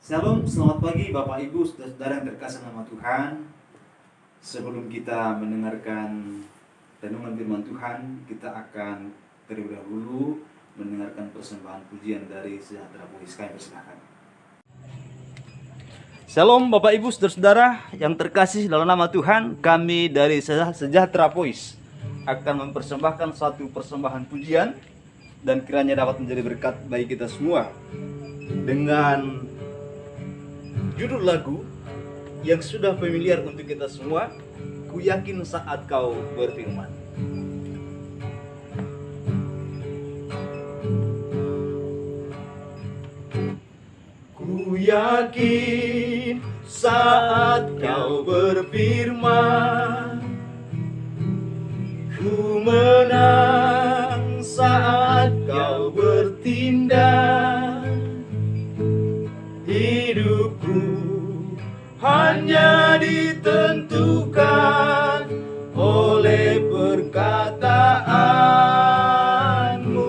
Shalom, selamat pagi Bapak Ibu, saudara yang terkasih nama Tuhan. Sebelum kita mendengarkan renungan firman Tuhan, kita akan terlebih dahulu mendengarkan persembahan pujian dari Sejahtera Boys. Kami persilakan. Shalom Bapak Ibu, saudara-saudara yang terkasih dalam nama Tuhan. Kami dari Sejahtera Boys akan mempersembahkan satu persembahan pujian, dan kiranya dapat menjadi berkat bagi kita semua, dengan judul lagu yang sudah familiar untuk kita semua, Ku Yakin Saat Kau Berfirman. Ku yakin saat Kau berfirman, ku menang saat Kau bertindak. Hidupku hanya ditentukan oleh perkataanmu.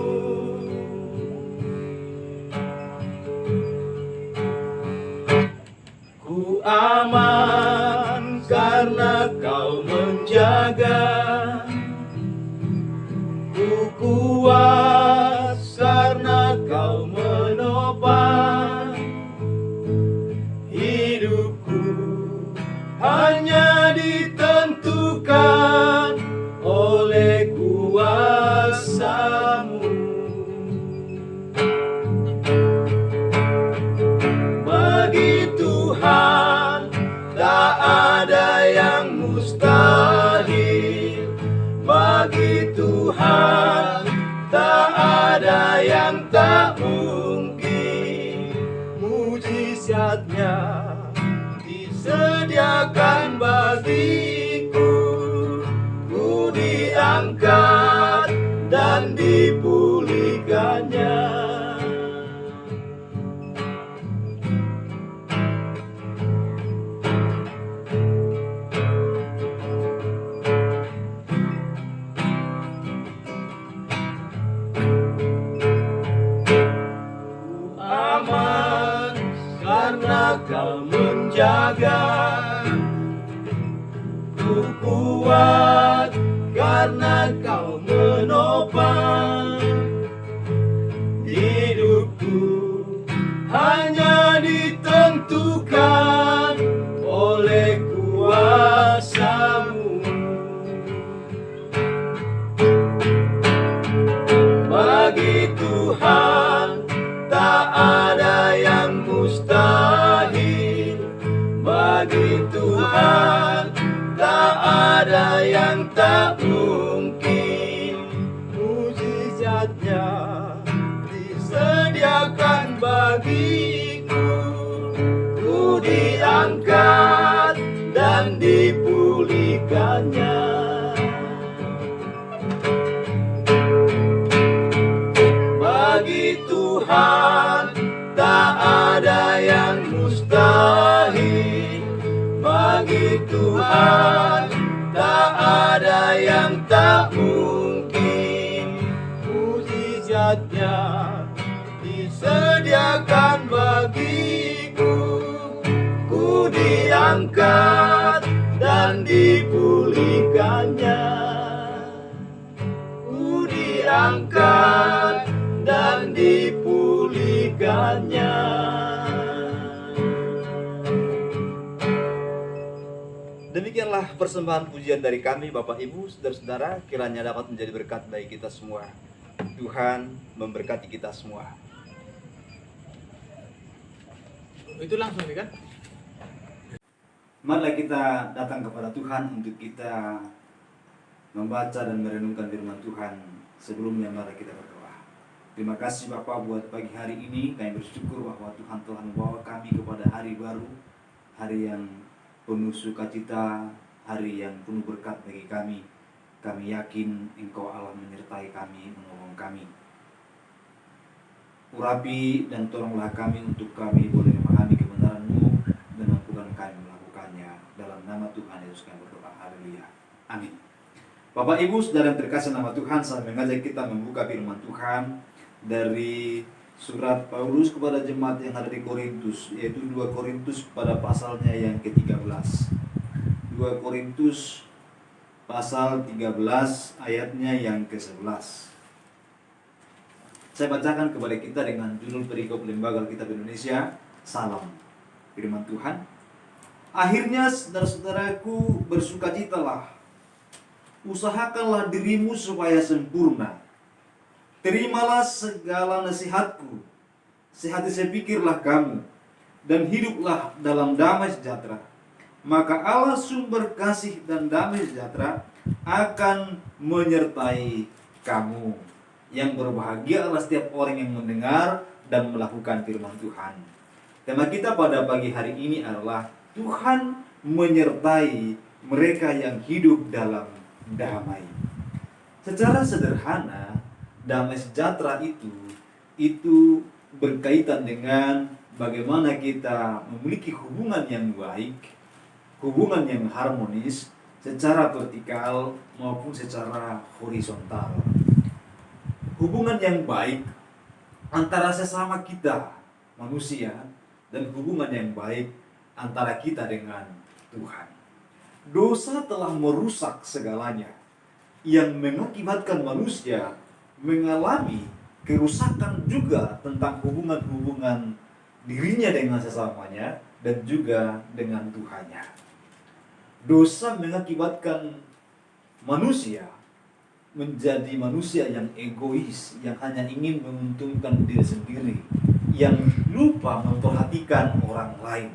Ku aman karena Kau menjaga, ku kuat karena Kau menopang. Hanya ditentukan oleh kuasa-Mu. Bagi Tuhan tak ada yang mustahil. Bagi Tuhan tak ada yang tak mungkin. Mujizatnya disediakan bagiku, ku diangkat dan dipulihkannya. Ku aman karena Kau menjaga, ku kuat karena Kau menopang. Hidupku hanya ditentukan oleh kuasa-Mu. Bagi Tuhan tak ada yang mustahil. Bagi Tuhan tak ada yang tak mungkin. Mujizatnya disediakan bagiku, ku diangkat dan dipulihkannya. Bagi Tuhan tak ada yang mustahil. Bagi Tuhan tak ada yang tak mungkin. Mujizatnya disediakan bagiku, ku diangkat dan dipulihkannya. Ku diangkat dan dipulihkannya. Demikianlah persembahan pujian dari kami Bapak Ibu, saudara-saudara, kiranya dapat menjadi berkat bagi kita semua. Tuhan memberkati kita semua. Itu langsung nih kan? Marilah kita datang kepada Tuhan untuk kita membaca dan merenungkan firman Tuhan. Sebelumnya mari kita berdoa. Terima kasih Bapa buat pagi hari ini. Kami bersyukur bahwa Tuhan telah membawa kami kepada hari baru, hari yang penuh sukacita, hari yang penuh berkat bagi kami. Kami yakin Engkau Allah menyertai kami, menolong kami. Urapi dan tolonglah kami untuk kami boleh memahami kebenaran-Mu dan mampukan kami melakukannya. Dalam nama Tuhan Yesus kami berdoa. Haleluya. Amin. Bapak Ibu saudara yang terkasih nama Tuhan, saya mengajak kita membuka firman Tuhan dari Surat Paulus kepada jemaat yang ada di Korintus, yaitu 2 Korintus pada pasalnya yang ke-13. 2 Korintus pasal 13 ayatnya yang ke-11. Saya bacakan kepada kita dengan judul perikop Lembaga Alkitab Indonesia, Salam. Firman Tuhan, akhirnya saudara-saudaraku, bersukacitalah, usahakanlah dirimu supaya sempurna. Terimalah segala nasihatku, sehati sepikirlah kamu, dan hiduplah dalam damai sejahtera. Maka Allah sumber kasih dan damai sejahtera akan menyertai kamu. Yang berbahagia adalah setiap orang yang mendengar dan melakukan firman Tuhan. Tema kita pada pagi hari ini adalah Tuhan menyertai mereka yang hidup dalam damai. Secara sederhana, damai sejahtera itu berkaitan dengan bagaimana kita memiliki hubungan yang baik, hubungan yang harmonis secara vertikal maupun secara horizontal. Hubungan yang baik antara sesama kita manusia dan hubungan yang baik antara kita dengan Tuhan. Dosa telah merusak segalanya, yang mengakibatkan manusia mengalami kerusakan juga tentang hubungan-hubungan dirinya dengan sesamanya dan juga dengan Tuhannya. Dosa mengakibatkan manusia menjadi manusia yang egois, yang hanya ingin menguntungkan diri sendiri, yang lupa memperhatikan orang lain.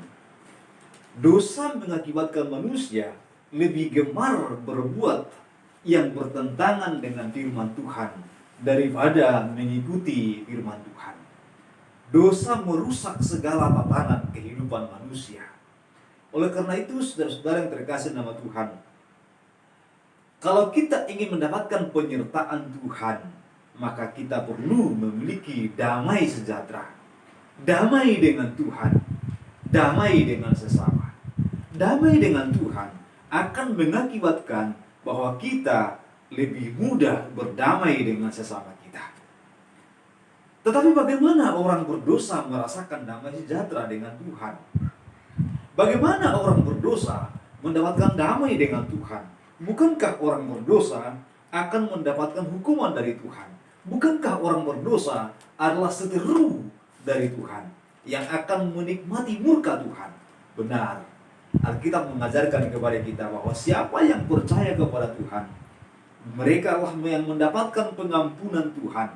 Dosa mengakibatkan manusia lebih gemar berbuat yang bertentangan dengan firman Tuhan daripada mengikuti firman Tuhan. Dosa merusak segala tatanan kehidupan manusia. Oleh karena itu, saudara-saudara yang terkasih nama Tuhan, kalau kita ingin mendapatkan penyertaan Tuhan, maka kita perlu memiliki damai sejahtera. Damai dengan Tuhan, damai dengan sesama. Damai dengan Tuhan akan mengakibatkan bahwa kita lebih mudah berdamai dengan sesama kita. Tetapi bagaimana orang berdosa merasakan damai sejahtera dengan Tuhan? Bagaimana orang berdosa mendapatkan damai dengan Tuhan? Bukankah orang berdosa akan mendapatkan hukuman dari Tuhan? Bukankah orang berdosa adalah seteru dari Tuhan yang akan menikmati murka Tuhan? Benar, Alkitab mengajarkan kepada kita bahwa siapa yang percaya kepada Tuhan, mereka lah yang mendapatkan pengampunan Tuhan.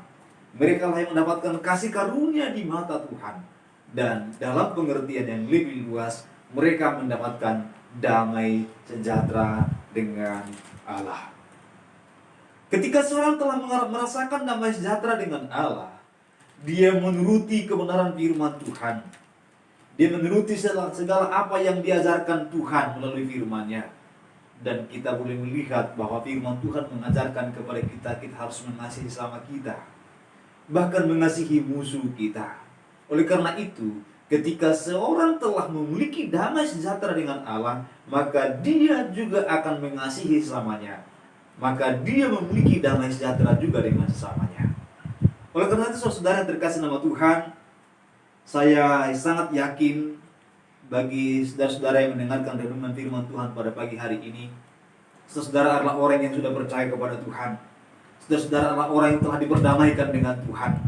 Mereka lah yang mendapatkan kasih karunia di mata Tuhan. Dan dalam pengertian yang lebih luas, mereka mendapatkan damai sejahtera dengan Allah. Ketika seorang telah merasakan damai sejahtera dengan Allah, dia menuruti kebenaran firman Tuhan. Dia menuruti segala apa yang diajarkan Tuhan melalui firman-Nya. Dan kita boleh melihat bahwa firman Tuhan mengajarkan kepada kita harus mengasihi sesama kita, bahkan mengasihi musuh kita. Oleh karena itu, ketika seorang telah memiliki damai sejahtera dengan Allah, maka dia juga akan mengasihi sesamanya. Maka dia memiliki damai sejahtera juga dengan sesamanya. Oleh karena itu, saudara yang terkasih nama Tuhan, saya sangat yakin bagi saudara-saudara yang mendengarkan renungan firman Tuhan pada pagi hari ini, saudara adalah orang yang sudah percaya kepada Tuhan. Saudara adalah orang yang telah diperdamaikan dengan Tuhan.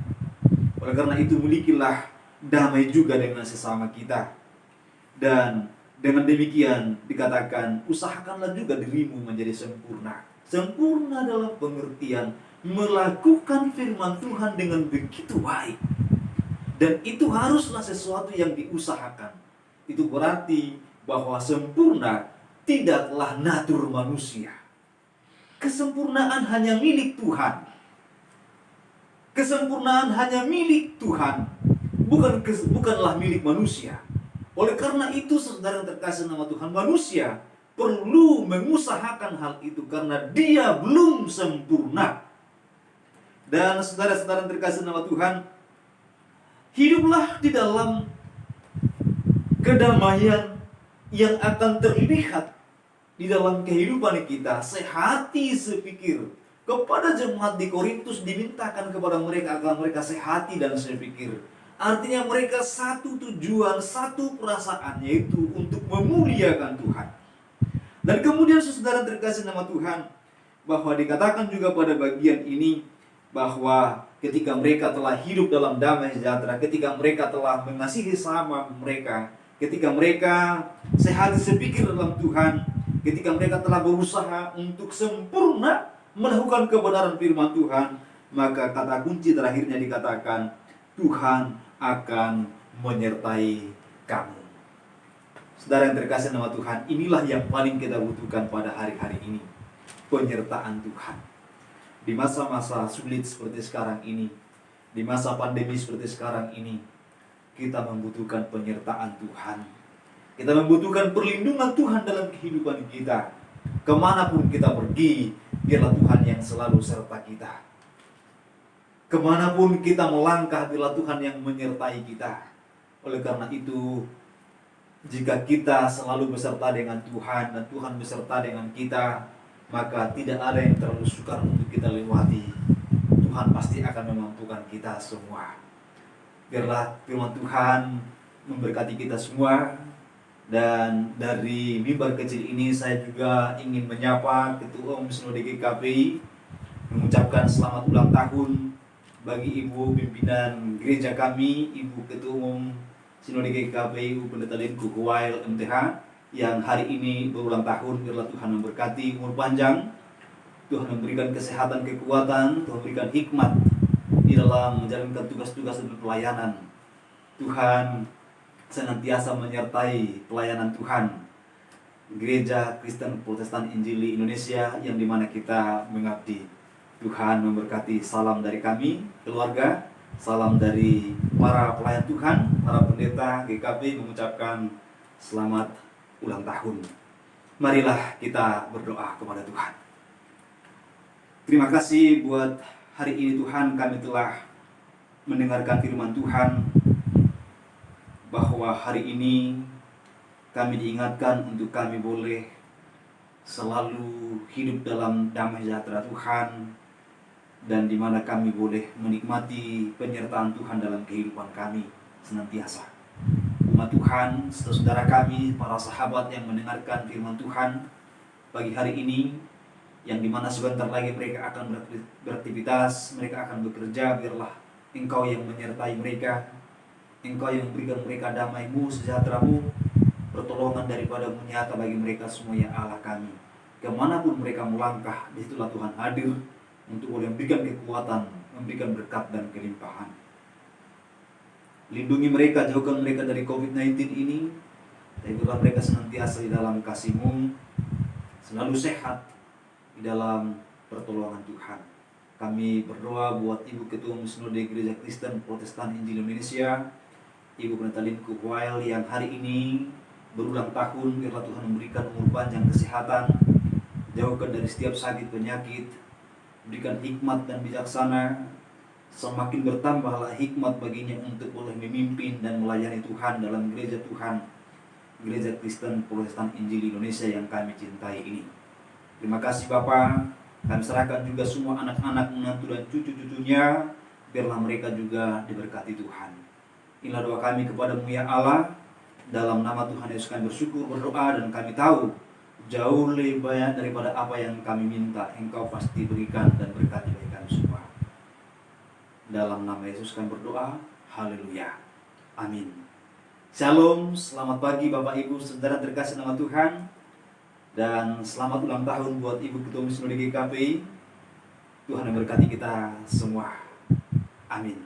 Oleh karena itu, milikilah damai juga dengan sesama kita. Dan dengan demikian dikatakan, usahakanlah juga dirimu menjadi sempurna. Sempurna dalam pengertian melakukan firman Tuhan dengan begitu baik. Dan itu haruslah sesuatu yang diusahakan. Itu berarti bahwa sempurna tidaklah natur manusia. Kesempurnaan hanya milik Tuhan. Kesempurnaan hanya milik Tuhan, bukanlah milik manusia. Oleh karena itu, saudara yang terkasih nama Tuhan, manusia perlu mengusahakan hal itu karena dia belum sempurna. Dan saudara-saudara yang terkasih nama Tuhan, hiduplah di dalam kedamaian yang akan terlihat di dalam kehidupan kita, sehati sepikir. Kepada jemaat di Korintus dimintakan kepada mereka agar mereka sehati dan sepikir. Artinya mereka satu tujuan, satu perasaan, yaitu untuk memuliakan Tuhan. Dan kemudian saudara terkasih nama Tuhan, bahwa dikatakan juga pada bagian ini bahwa ketika mereka telah hidup dalam damai sejahtera, ketika mereka telah mengasihi sama mereka, ketika mereka sehati sepikir dalam Tuhan, ketika mereka telah berusaha untuk sempurna melakukan kebenaran firman Tuhan, maka kata kunci terakhirnya dikatakan, Tuhan akan menyertai kamu. Saudara yang terkasih nama Tuhan, inilah yang paling kita butuhkan pada hari-hari ini. Penyertaan Tuhan. Di masa-masa sulit seperti sekarang ini, di masa pandemi seperti sekarang ini, kita membutuhkan penyertaan Tuhan. Kita membutuhkan perlindungan Tuhan dalam kehidupan kita. Kemanapun kita pergi, biarlah Tuhan yang selalu serta kita. Kemanapun kita melangkah, biarlah Tuhan yang menyertai kita. Oleh karena itu, jika kita selalu beserta dengan Tuhan dan Tuhan beserta dengan kita, maka tidak ada yang terlalu sukar untuk kita lewati. Tuhan pasti akan memampukan kita semua. Biarlah firman Tuhan memberkati kita semua. Dan dari mimbar kecil ini saya juga ingin menyapa Ketua Umum Sinode GKPI, mengucapkan selamat ulang tahun bagi Ibu pimpinan gereja kami, Ibu Ketua Umum Sinode GKPI, Ibu Pendeta Linku Kuwail MTH, yang hari ini berulang tahun. Biarlah Tuhan memberkati umur panjang, Tuhan memberikan kesehatan, kekuatan, Tuhan memberikan hikmat di dalam menjalankan tugas-tugas dan pelayanan. Tuhan senantiasa menyertai pelayanan Tuhan Gereja Kristen Protestan Injili Indonesia yang dimana kita mengabdi. Tuhan memberkati. Salam dari kami, keluarga, salam dari para pelayan Tuhan, para pendeta GKP mengucapkan selamat ulang tahun. Marilah kita berdoa kepada Tuhan. Terima kasih buat hari ini Tuhan, kami telah mendengarkan firman Tuhan, bahwa hari ini kami diingatkan untuk kami boleh selalu hidup dalam damai sejahtera Tuhan, dan di mana kami boleh menikmati penyertaan Tuhan dalam kehidupan kami senantiasa. Umat Tuhan, saudara kami, para sahabat yang mendengarkan firman Tuhan pagi hari ini, yang dimana sebentar lagi mereka akan beraktivitas, mereka akan bekerja, biarlah Engkau yang menyertai mereka, Engkau yang memberikan mereka damai-Mu, sejahtera-Mu, pertolongan daripada-Mu nyata bagi mereka semua, ya Allah kami. Kemanapun mereka melangkah, disitulah Tuhan hadir untuk boleh memberikan kekuatan, memberikan berkat dan kelimpahan. Lindungi mereka, jauhkan mereka dari COVID-19 ini, dan biarlah mereka senantiasa di dalam kasih-Mu, selalu sehat di dalam pertolongan Tuhan. Kami berdoa buat Ibu Ketua Umum Sinode Gereja Kristen Protestan Injili Indonesia, Ibu Pendeta Linku Kuwail, yang hari ini berulang tahun. Biarlah Tuhan memberikan umur panjang, kesehatan, jauhkan dari setiap sakit penyakit, berikan hikmat dan bijaksana. Semakin bertambahlah hikmat baginya untuk boleh memimpin dan melayani Tuhan dalam gereja Tuhan, Gereja Kristen Protestan Injili Indonesia yang kami cintai ini. Terima kasih Bapa. Kami serahkan juga semua anak-anak, menantu dan cucu-cucunya, biarlah mereka juga diberkati Tuhan. Inilah doa kami kepada-Mu ya Allah. Dalam nama Tuhan Yesus kami bersyukur, berdoa, dan kami tahu jauh lebih banyak daripada apa yang kami minta, Engkau pasti berikan dan berkati bagi kami semua. Dalam nama Yesus kami berdoa. Haleluya. Amin. Shalom, selamat pagi Bapak Ibu saudara terkasih nama Tuhan, dan selamat ulang tahun buat Ibu Ketua Umum Sinode GKPI. Tuhan memberkati kita semua. Amin.